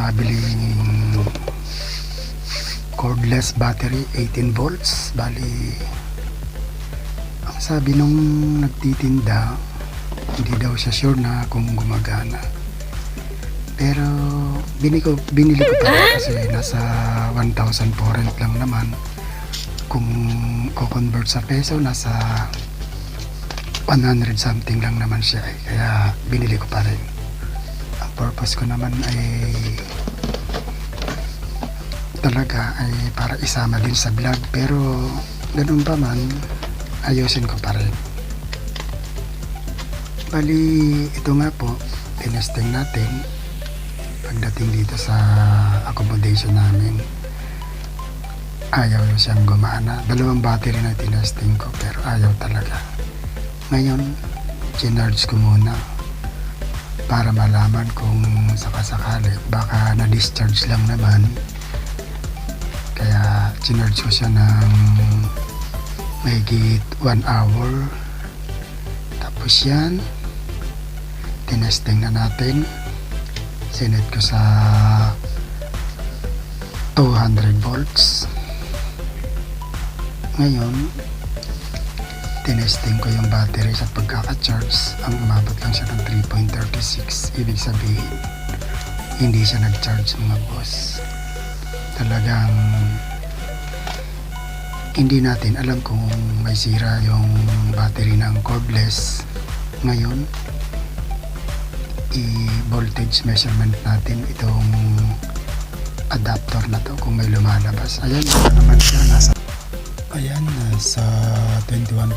mabiling cordless battery 18 volts. Bali ang sabi nung nagtitinda, hindi daw siya sure na kung gumagana, pero binili ko pa rin kasi nasa 1,400 lang naman. Kung ko-convert sa peso, nasa 100 something lang naman siya kaya binili ko pa rin. Ang purpose ko naman ay talaga ay para isama din sa vlog, pero ganun pa man, ayusin ko pa rin. Bali ito nga po, tinesting natin pagdating dito sa accommodation namin. Ayaw yun siyang gumana. Dalawang battery na tinesting ko pero ayaw talaga. Ngayon, ginarge ko muna para malaman kung sakasakali baka na-discharge lang naman. Kaya ginarge ko siya ng mahigit 1 hour. Tapos yan, tinesting na natin. Sinet ko sa 200 volts. Ngayon, tinesting ko yung battery sa pagkaka-charge. Ang umabot lang siya ng 3.36. Ibig sabihin, hindi siya nag-charge mga boss. Talagang hindi natin alam kung may sira yung battery ng cordless. Ngayon, i-voltage measurement natin itong adapter na to kung may lumalabas. Ayan, ito naman siya. Nasa 21.4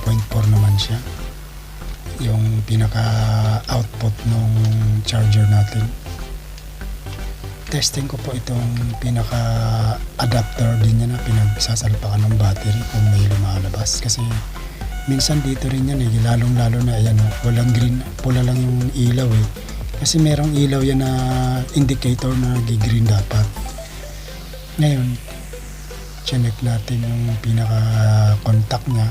naman siya. Yung pinaka-output ng charger natin. Testing ko po itong pinaka-adapter din niya na pinagsasalpakan ng battery kung may lumalabas. Kasi minsan dito rin yan lalong-lalo na ayan, walang green, pula lang yung ilaw Kasi merong ilaw yan na indicator na nag-green dapat. Ngayon, check natin yung pinaka-contact niya.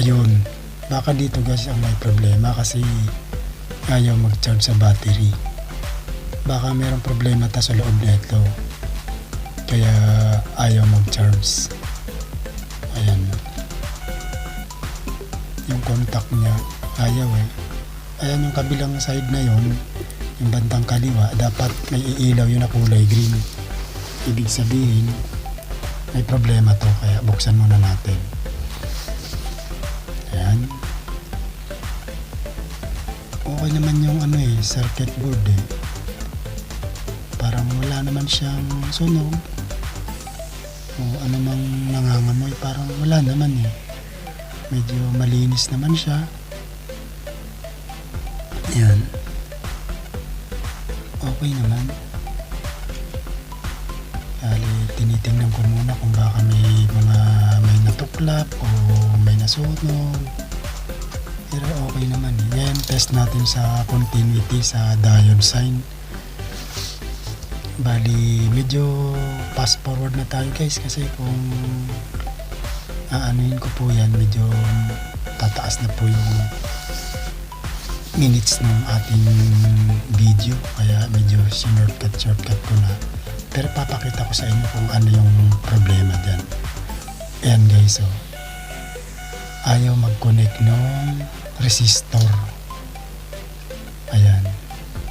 Ayun, baka dito guys ang may problema kasi ayaw mag-charge sa battery. Baka merong problema sa loob nito kaya ayaw mag-charge. Ayan, yung contact niya ayaw Ayan yung kabilang side na yon, yung bandang kaliwa, dapat may iilaw yun na kulay green. Ibig sabihin may problema to, kaya buksan muna natin. Ayan, okay naman yung circuit board parang wala naman siyang sunog o ano mang nangangamoy, parang wala naman medyo malinis naman siya. Ayan, okay naman. Kali tinitingnan ko muna kung baka may natuklap o may nasunog, pero okay naman Ngayon test natin sa continuity sa diode sign. Bali medyo fast forward na tayo guys, kasi kung aanuhin ko po yan, medyo tataas na po yung minutes ng ating video, kaya medyo shortcut ko na. Pero papakita ko sa inyo kung ano yung problema dyan. Ayan guys, ayaw mag-connect ng resistor. Ayan,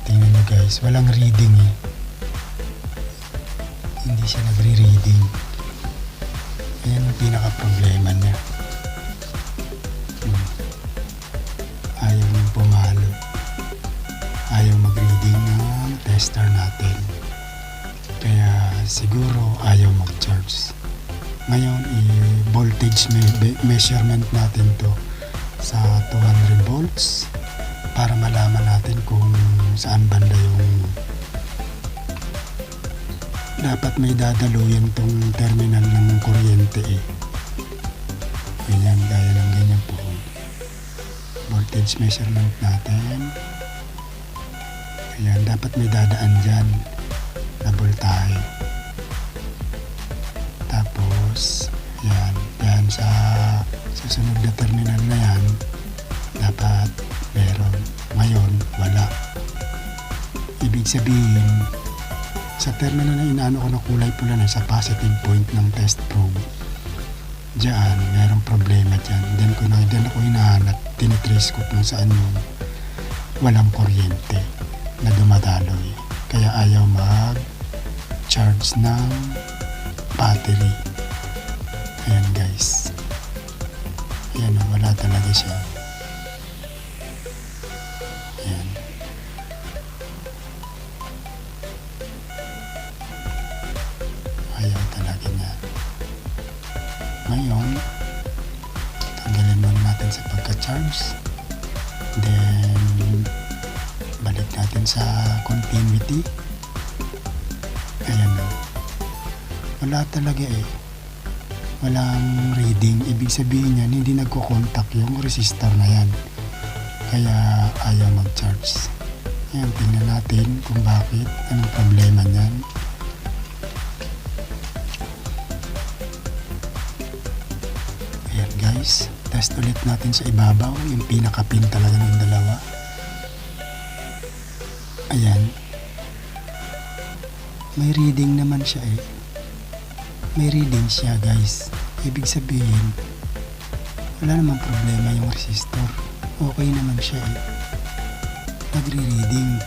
tingnan nyo guys, walang reading hindi siya nagre-reading. Ayan yung pinaka-problema niya. Ayaw niyong pumalo, ayaw mag-reading ng tester natin, kaya siguro ayaw mag-charge. Ngayon i-voltage measurement natin to sa 200 volts para malaman natin kung saan banda yung dapat may dadaluyan tong terminal ng kuryente Ganyan, gaya ng ganyan po. Voltage measurement natin. Ayan, dapat may dadaan dyan na voltahe. Tapos yan sa susunod na terminal na yan, dapat meron. Ngayon wala. Ibig sabihin Sa terminal na inaano ko na kulay pula na sa positive point ng test probe. Diyan, merong problema dyan. Then ako hinahanap, tinitrace ko kung saan yung walang kuryente na dumadaloy. Kaya ayaw mag-charge ng battery. Ayan guys. Ayan, wala talaga siya. Ayan. Ayaw talaga niya. Ngayon, tanggalin muna natin sa pagka-charge. Then, balik natin sa continuity. Ayan o. Wala talaga eh. Walang reading. Ibig sabihin yan, hindi nagko-contact yung resistor na yan. Kaya ayaw mag-charge. Ayan, tingnan natin kung bakit. Anong problema niyan. Ayan guys. Test ulit natin sa ibabaw. Yung pinaka-pin talaga ng dalawa. Ayan. May reading naman siya eh. May reading siya guys. Ibig sabihin, wala namang problema yung resistor. Okay naman siya eh. Nagre-reading.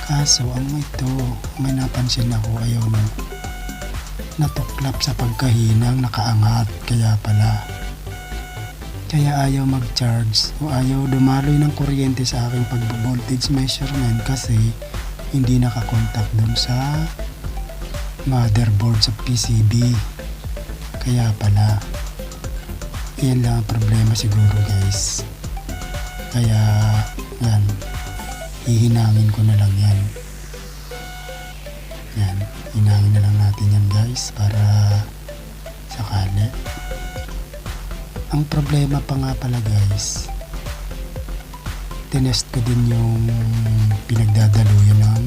Kaso, ang ito, may napansin ako, ayaw na natuklap sa pagkahinang nakaangat. Kaya pala. Kaya ayaw mag-charge o ayaw dumaloy ng kuryente sa aking pag-voltage measurement kasi hindi nakakontak dun sa motherboard sa PCB. Kaya pala. Yan lang ang problema siguro guys. Kaya yan, hihinangin ko na lang yan. Yan, hinangin na lang natin yan guys para sakali. Ang problema pa nga pala guys, tinest ko din yung pinagdadaluyan ng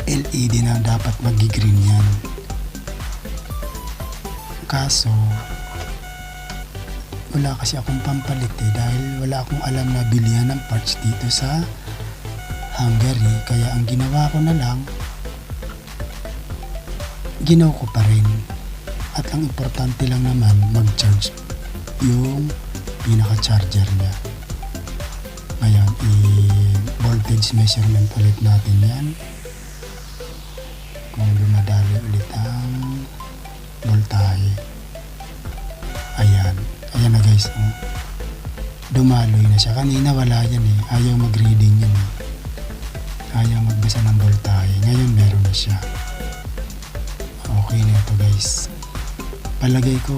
LED na dapat magi-green yan. Kaso wala kasi akong pampalit eh, dahil wala akong alam na bilihan ng parts dito sa Hungary. Kaya ang ginawa ko na lang, ginaw ko pa rin. At ang importante lang naman, mag-charge yung pinaka-charger niya. Ngayon, i-voltage measurement ulit natin yan. Kung dumadali ulit ang voltahe. Ayan. Ayan na guys. Dumaloy na siya. Kanina wala yan eh. Ayaw mag-reading yan eh. Ayaw magbasa ng voltahe. Ngayon meron na siya. Okay na ito guys. Palagay ko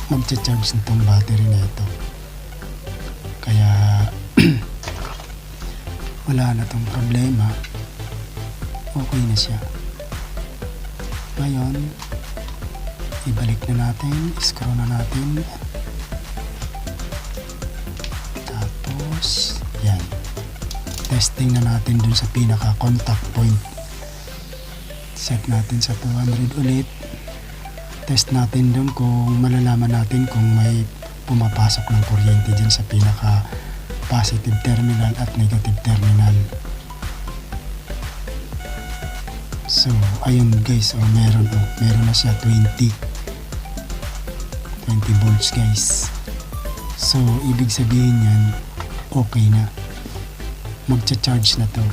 magcha-charge nitong battery na ito. Kaya wala na tong problema. Okay na siya. Ngayon, ibalik na natin, screw na natin. Tapos, yan. Testing na natin dun sa pinaka contact point. Set natin sa 200 ulit. Test natin dun kung malalaman natin kung may pumapasok ng kuryente dyan sa pinaka positive terminal at negative terminal. So, ayun guys, meron na siya 20 volts guys. So, ibig sabihin yan, okay na. Magcha-charge na to.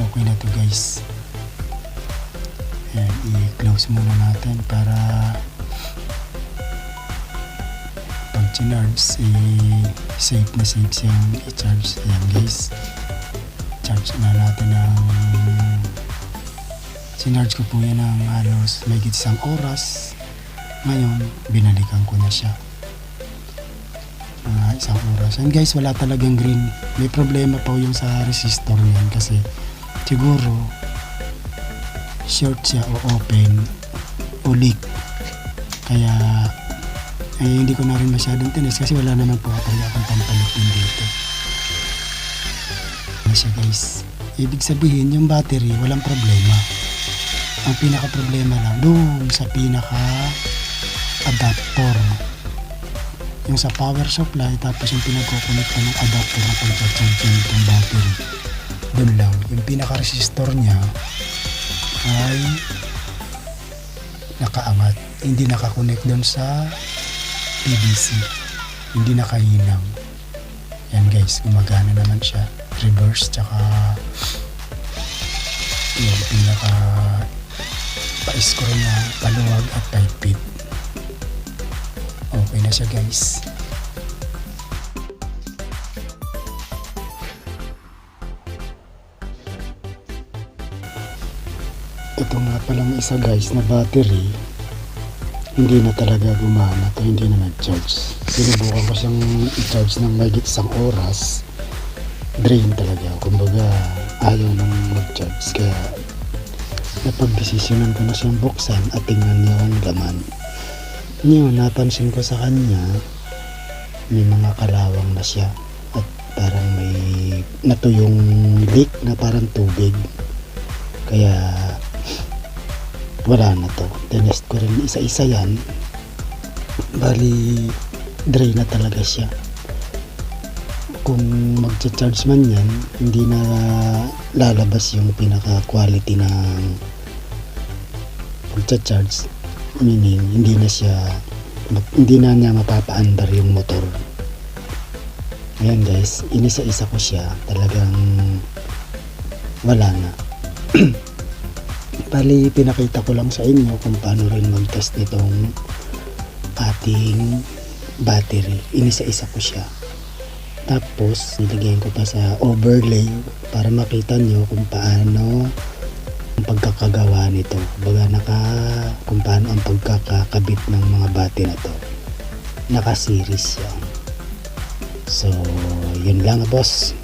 Okay na to guys. Ayan, i-close muna natin para pag charge, safe na safe siyang i-charge. Ayan guys. Charge na natin ng sinarge ko po yan ng halos may isang oras. Ngayon, binalikan ko na siya. Isang oras. And guys, wala talagang green. May problema pa yung sa resistor niyan kasi siguro short siya o open o leak. Kaya hindi ko na rin masyadong tinis kasi wala naman po talaga akong pampalit din dito. Siya guys. Ibig sabihin yung battery walang problema. Ang pinaka problema lang doon sa pinaka adapter. Yung sa power supply tapos yung pinagkukonekta ng adapter na pag-charge ng battery. Doon lang. pinaka-resistor niya ay nakaangat, hindi nakakonect doon sa PVC, hindi nakahinang. Yan guys, gumagana naman siya, reverse, tsaka yung pinaka pa-screw niya, paluwag at pahigpit. Okay na siya guys. Ito nga palang isa guys na battery, hindi na talaga gumana to, hindi na nag-charge. Sinubukan ko siyang i-charge ng mahigit isang oras, drain talaga, kumbaga ayaw nang mag-charge. Kaya napag-desisyonan ko na siyang buksan at tingnan niya ang laman. Ngayon napansin ko sa kanya, may mga kalawang na siya at parang may natuyong leak na parang tubig. Kaya wala na to. Tinest ko rin isa-isa yan. Bali, dry na talaga siya. Kung mag-charge man yan, hindi na lalabas yung pinaka-quality ng pag-charge. Meaning, hindi na niya mapapaandar yung motor. Ayan guys, inisa-isa ko siya. Talagang wala na. Bali, pinakita ko lang sa inyo kung paano rin mag-test nitong ating battery. Inisa-isa ko siya. Tapos, nilagyan ko pa sa overlay para makita nyo kung paano ang pagkakagawa nito. Kung paano ang pagkakakabit ng mga battery na to. Naka-series yan. So, yun lang boss.